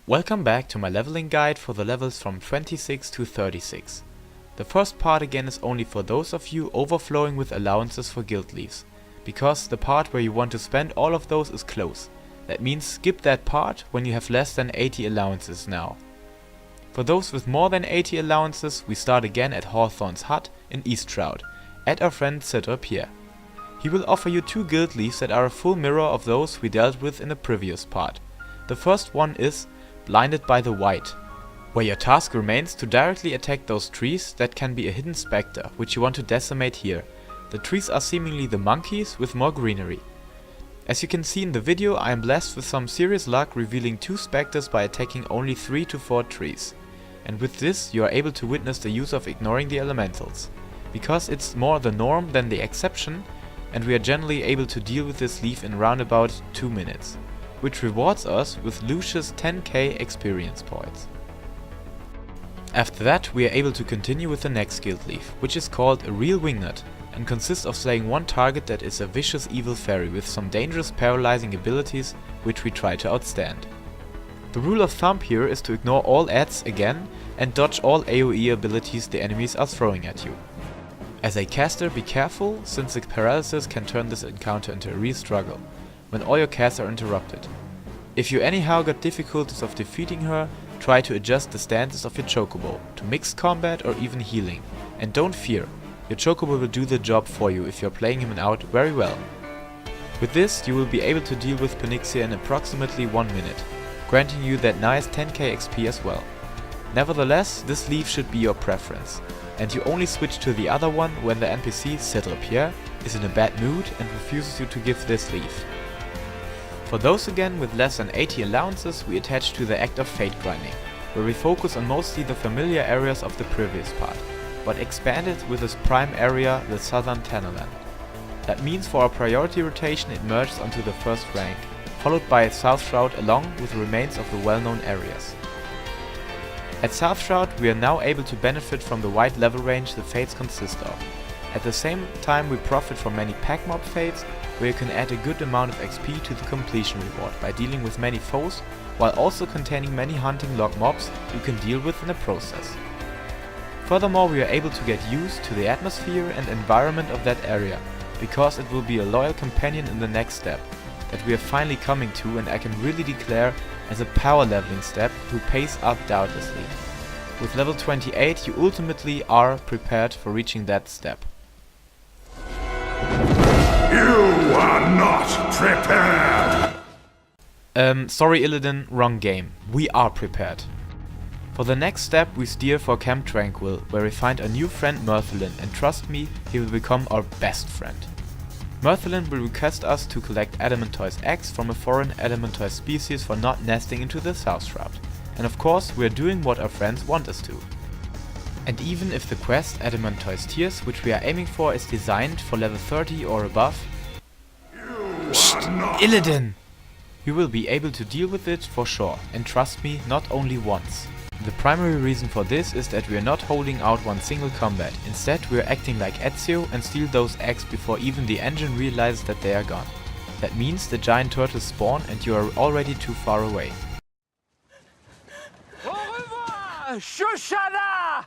Welcome back to my leveling guide for the levels from 26 to 36. The first part again is only for those of you overflowing with allowances for guild leaves, because the part where you want to spend all of those is close. That means skip that part when you have less than 80 allowances now. For those with more than 80 allowances, we start again at Hawthorne's Hut in East Shroud, at our friend Cedrepierre. He will offer you 2 guild leaves that are a full mirror of those we dealt with in the previous part. The first one is Blinded by the White, where your task remains to directly attack those trees that can be a hidden spectre, which you want to decimate here. The trees are seemingly the monkeys with more greenery. As you can see in the video, I am blessed with some serious luck revealing 2 spectres by attacking only 3 to 4 trees. And with this you are able to witness the use of ignoring the elementals, because it's more the norm than the exception, and we are generally able to deal with this leaf in round about 2 minutes. Which rewards us with luscious 10k experience points. After that we are able to continue with the next guild leaf, which is called a real Wingnut, and consists of slaying one target that is a vicious evil fairy with some dangerous paralyzing abilities which we try to outstand. The rule of thumb here is to ignore all adds again and dodge all AoE abilities the enemies are throwing at you. As a caster, be careful, since the paralysis can turn this encounter into a real struggle when all your casts are interrupted. If you anyhow got difficulties of defeating her, try to adjust the stances of your chocobo to mixed combat or even healing. And don't fear, your chocobo will do the job for you if you're playing him out very well. With this you will be able to deal with Ponyxia in approximately 1 minute, granting you that nice 10k XP as well. Nevertheless, this leaf should be your preference, and you only switch to the other one when the NPC Cedrepierre is in a bad mood and refuses you to give this leaf. For those again with less than 80 allowances, we attach to the act of fate grinding, where we focus on mostly the familiar areas of the previous part, but expand it with its prime area, the southern Tannerland. That means for our priority rotation it merges onto the first rank, followed by South Shroud along with the remains of the well-known areas. At South Shroud we are now able to benefit from the wide level range the fates consist of. At the same time we profit from many pack mob fates, where you can add a good amount of XP to the completion reward by dealing with many foes, while also containing many hunting log mobs you can deal with in the process. Furthermore, we are able to get used to the atmosphere and environment of that area, because it will be a loyal companion in the next step, that we are finally coming to, and I can really declare as a power leveling step who pays up doubtlessly. With level 28 you ultimately are prepared for reaching that step. You are not prepared! Sorry Illidan, wrong game. We are prepared. For the next step we steer for Camp Tranquill, where we find a new friend Merthelin, and trust me, he will become our best friend. Merthelin will request us to collect Adamantoise eggs from a foreign Adamantoise species for not nesting into the South Shroud. And of course we are doing what our friends want us to. And even if the quest Adamantoise Tears, which we are aiming for, is designed for level 30 or above, Illidan! We will be able to deal with it for sure, and trust me, not only once. The primary reason for this is that we are not holding out one single combat, instead we are acting like Ezio and steal those eggs before even the engine realizes that they are gone. That means the giant turtles spawn and you are already too far away. Au revoir, Shoshana!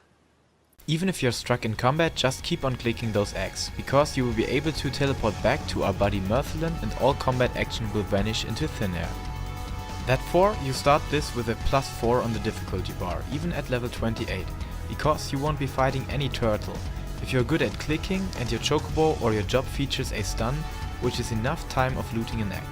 Even if you're struck in combat, just keep on clicking those eggs, because you will be able to teleport back to our buddy Merthelin and all combat action will vanish into thin air. Therefore, you start this with a +4 on the difficulty bar, even at level 28, because you won't be fighting any turtle, if you're good at clicking and your chocobo or your job features a stun, which is enough time of looting an egg.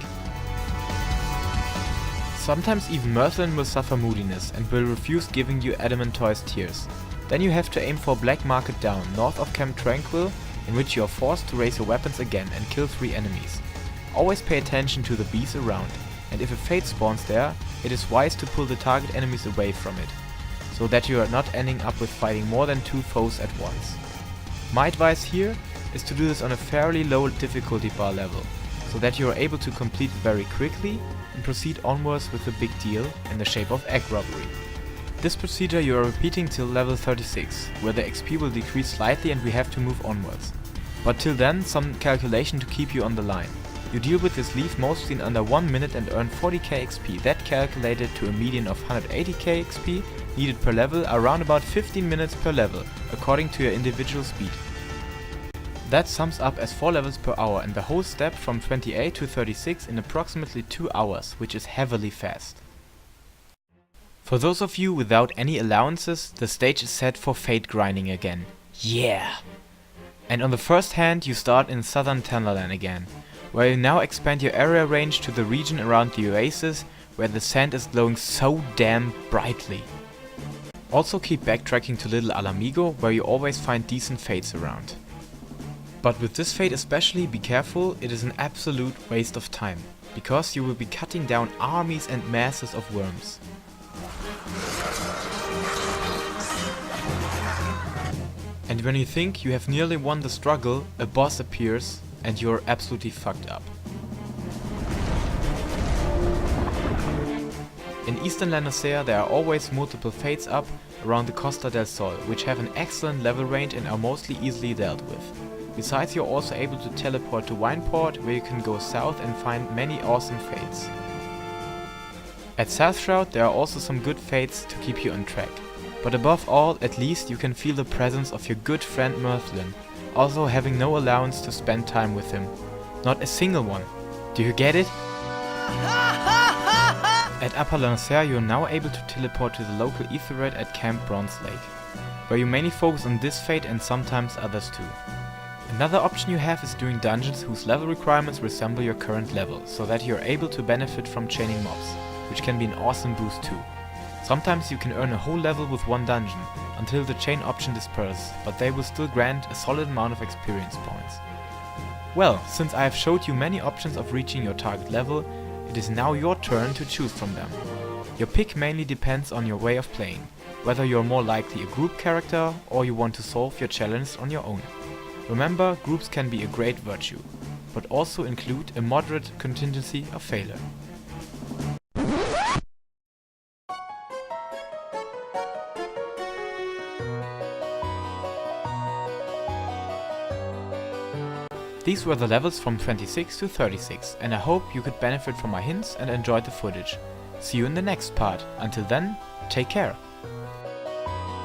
Sometimes even Merthelin will suffer moodiness and will refuse giving you Adamantoise Tears. Then you have to aim for Black Market Down, north of Camp Tranquill, in which you are forced to raise your weapons again and kill 3 enemies. Always pay attention to the bees around, and if a fate spawns there, it is wise to pull the target enemies away from it, so that you are not ending up with fighting more than 2 foes at once. My advice here is to do this on a fairly low difficulty bar level, so that you are able to complete it very quickly and proceed onwards with the big deal in the shape of egg robbery. This procedure you are repeating till level 36, where the XP will decrease slightly and we have to move onwards. But till then, some calculation to keep you on the line. You deal with this leve mostly in under 1 minute and earn 40k XP, that calculated to a median of 180k XP needed per level, around about 15 minutes per level, according to your individual speed. That sums up as 4 levels per hour and the whole step from 28 to 36 in approximately 2 hours, which is heavily fast. For those of you without any allowances, the stage is set for fate grinding again. Yeah! And on the first hand you start in southern Merthelin again, where you now expand your area range to the region around the oasis, where the sand is glowing so damn brightly. Also keep backtracking to Little Alamigo, where you always find decent fates around. But with this fate especially, be careful, it is an absolute waste of time, because you will be cutting down armies and masses of worms. And when you think you have nearly won the struggle, a boss appears and you're absolutely fucked up. In Eastern Lanacea there are always multiple fates up around the Costa del Sol, which have an excellent level range and are mostly easily dealt with. Besides, you're also able to teleport to Wineport, where you can go south and find many awesome fates. At Southshroud there are also some good fates to keep you on track. But above all, at least you can feel the presence of your good friend Merthelin, also having no allowance to spend time with him. Not a single one. Do you get it? At Upper Lanacea you are now able to teleport to the local Aetheroid at Camp Bronze Lake, where you mainly focus on this fate and sometimes others too. Another option you have is doing dungeons whose level requirements resemble your current level, so that you are able to benefit from chaining mobs, which can be an awesome boost too. Sometimes you can earn a whole level with one dungeon, until the chain option disperses, but they will still grant a solid amount of experience points. Well, since I have showed you many options of reaching your target level, it is now your turn to choose from them. Your pick mainly depends on your way of playing, whether you are more likely a group character or you want to solve your challenge on your own. Remember, groups can be a great virtue, but also include a moderate contingency of failure. These were the levels from 26 to 36, and I hope you could benefit from my hints and enjoyed the footage. See you in the next part. Until then, take care.